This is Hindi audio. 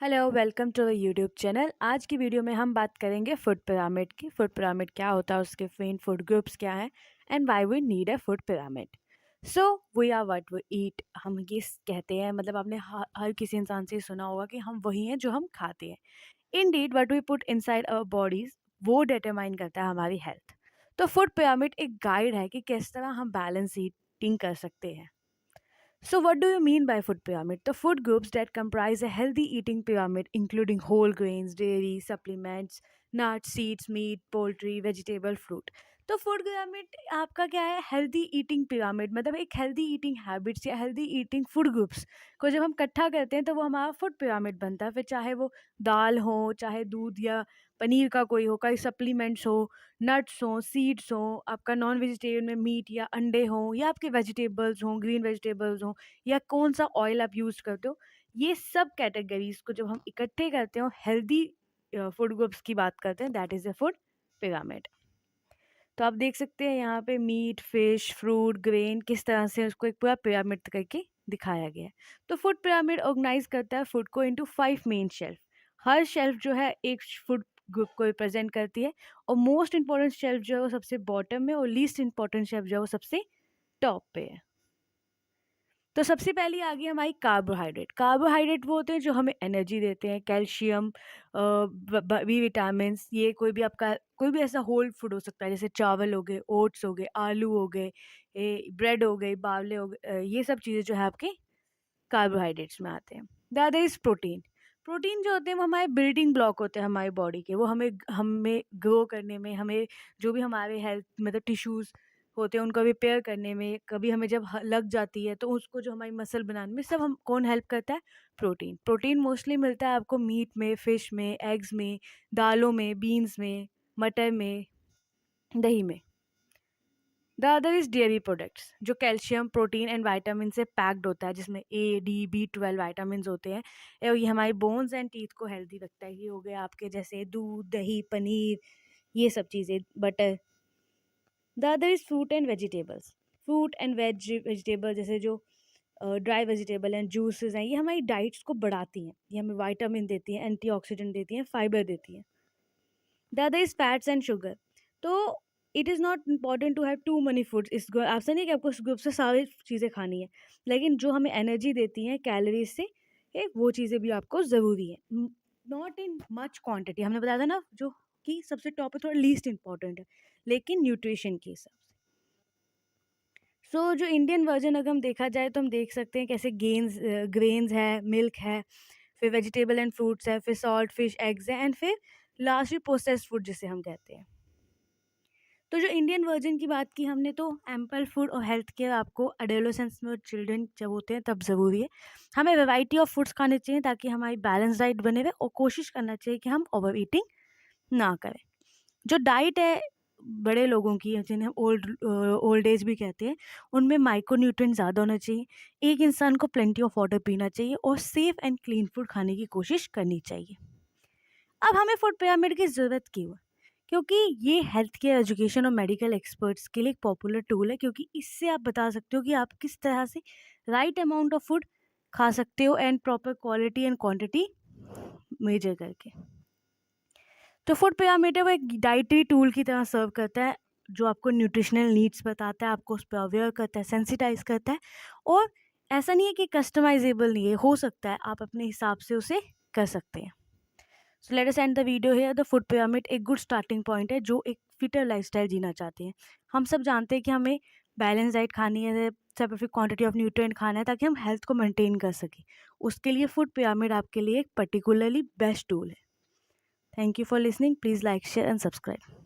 Hello, welcome to YouTube channel. आज की वीडियो में हम बात करेंगे फूड पिरामिड की। फूड पिरामिड क्या होता है, उसके मेन फूड ग्रुप्स क्या हैं and why we need a food pyramid. So we are what we eat. हम ये कहते हैं, मतलब आपने हर किसी इंसान से सुना होगा कि हम वही हैं जो हम खाते हैं। Indeed what we put inside our bodies वो डिटरमाइन करता है हमारी हेल्थ। तो फूड पिरामिड एक गाइड है कि किस तरह हम बैलेंस ईटिंग कर सकते हैं। So, what do you mean by food pyramid? The food groups that comprise a healthy eating pyramid, including whole grains, dairy, supplements, nuts, seeds, meat, poultry, vegetable, fruit. तो फूड पिरामिड आपका क्या है? हेल्दी ईटिंग पिरामिड, मतलब एक हेल्दी ईटिंग हैबिट्स या हेल्दी ईटिंग फूड ग्रुप्स को जब हम इकट्ठा करते हैं तो वो हमारा फूड पिरामिड बनता है। फिर चाहे वो दाल हो, चाहे दूध या पनीर का कोई हो, कई सप्लीमेंट्स हो, नट्स हों, सीड्स हों, आपका नॉन वेजिटेरियन में मीट या अंडे हों, या आपके वेजिटेबल्स हों, ग्रीन वेजिटेबल्स हों, या कौन-सा ऑयल आप यूज़ करते हो, ये सब कैटेगरीज़ को जब हम इकट्ठे करते हो, हेल्दी फूड ग्रुप्स की बात करते हैं, that is a food pyramid. तो आप देख सकते हैं यहाँ पे मीट, फिश, फ्रूट, ग्रेन किस तरह से उसको एक पूरा पिरामिड करके दिखाया गया है। तो फूड पिरामिड ऑर्गेनाइज़ करता है फूड को इनटू 5 मेन शेल्फ। हर शेल्फ जो है एक फूड ग्रुप को रिप्रेजेंट करती है, और मोस्ट इम्पोर्टेंट शेल्फ जो है वो सबसे बॉटम में, और लीस्ट इम्पोर्टेंट शेल्फ जो है वो सबसे टॉप पे है। तो सबसे पहले आ गई हमारी कार्बोहाइड्रेट। कार्बोहाइड्रेट वो होते हैं जो हमें एनर्जी देते हैं, कैल्शियम, बी विटामिन्स। ये कोई भी आपका कोई भी ऐसा होल फूड हो सकता है, जैसे चावल हो गए, ओट्स हो गए, आलू हो गए, ब्रेड हो गई, बावले हो गए, ये सब चीज़ें जो है आपके कार्बोहाइड्रेट्स में आते हैं। The other is protein. Protein जो होते हैं वो हमारे बिल्डिंग ब्लॉक होते हैं हमारी बॉडी के। वो हमें हमें ग्रो करने में, हमें जो भी हमारे हेल्थ मतलब टिश्यूज़ होते हैं उनको रिपेयर करने में, कभी हमें जब लग जाती है तो उसको जो हमारी मसल बनाने में, सब हम कौन हेल्प करता है? प्रोटीन। प्रोटीन मोस्टली मिलता है आपको मीट में, फिश में, एग्स में, दालों में, बीन्स में, मटर में, दही में। The other is dairy products, जो कैल्शियम, प्रोटीन एंड विटामिन से पैक्ड होता है, जिसमें ए, डी, बी12 विटामिन्स होते हैं। और ये हमारी बोन्स एंड टीथ को हेल्दी रखता है। ये हो गया आपके जैसे दूध, दही, पनीर, ये सब चीज़ें, butter. The other is fruit and vegetables. Fruit and vegetable जैसे जो ड्राई वेजिटेबल एंड जूसेस हैं, ये हमारी डाइट्स को बढ़ाती हैं। ये हमें विटामिन देती हैं, एंटीऑक्सीडेंट देती हैं, फाइबर देती हैं। The other is fats and sugar. तो it is not important to have too many foods. इस ऐसा नहीं कि आपको इस ग्रुप से सारी चीज़ें खानी है, लेकिन जो हमें एनर्जी देती हैं कैलोरीज से, वो चीज़ें भी आपको ज़रूरी है। Not in much quantity. हमने बताया था ना, जो कि सबसे टॉप पे थोड़ा लीस्ट इंपॉर्टेंट है, लेकिन न्यूट्रिशन के हिसाब से। जो इंडियन वर्जन अगर हम देखा जाए तो हम देख सकते हैं कैसे ग्रेन्स है, मिल्क है, फिर वेजिटेबल एंड फ्रूट्स है, फिर सॉल्ट, फिश, एग्स है, एंड फिर लास्टली प्रोसेस्ड फूड जिसे हम कहते हैं। तो जो इंडियन वर्जन की बात की हमने, तो एम्पल फूड और हेल्थ केयर आपको एडोलेसेंस में और चिल्ड्रन जब होते हैं तब ज़रूरी है। हमें वैरायटी ऑफ फूड्स खाने चाहिए ताकि हमारी बैलेंस डाइट बने रहे, और कोशिश करना चाहिए कि हम ओवर ईटिंग ना करें। जो डाइट है बड़े लोगों की, जिन्हें हम ओल्ड एज भी कहते हैं, उनमें माइक्रोन्यूट्रिएंट ज़्यादा होना चाहिए। एक इंसान को प्लेंटी ऑफ वाटर पीना चाहिए, और सेफ़ एंड क्लीन फूड खाने की कोशिश करनी चाहिए। अब हमें फूड पिरामिड की ज़रूरत क्यों है? क्योंकि ये हेल्थ केयर, एजुकेशन और मेडिकल एक्सपर्ट्स के लिए एक पॉपुलर टूल है, क्योंकि इससे आप बता सकते हो कि आप किस तरह से राइट अमाउंट ऑफ फूड खा सकते हो, and proper quality and quantity measure करके। तो फूड पिरामिड है वो एक डाइटरी टूल की तरह सर्व करता है, जो आपको न्यूट्रिशनल नीड्स बताता है, आपको उस पर अवेयर करता है, सेंसिटाइज करता है। और ऐसा नहीं है कि कस्टमाइजेबल नहीं है, हो सकता है आप अपने हिसाब से उसे कर सकते हैं। So let us and the video here. The food pyramid एक गुड स्टार्टिंग पॉइंट है, जो एक फिटर लाइफस्टाइल जीना चाहते हैं। हम सब जानते हैं कि हमें बैलेंस डाइट खानी है, स्पेसिफिक क्वांटिटी ऑफ न्यूट्रिएंट खाना है, ताकि हम हेल्थ को मेंटेन कर सकें। उसके लिए फूड पिरामिड आपके लिए एक पर्टिकुलरली बेस्ट टूल है। Thank you for listening. Please like, share and subscribe.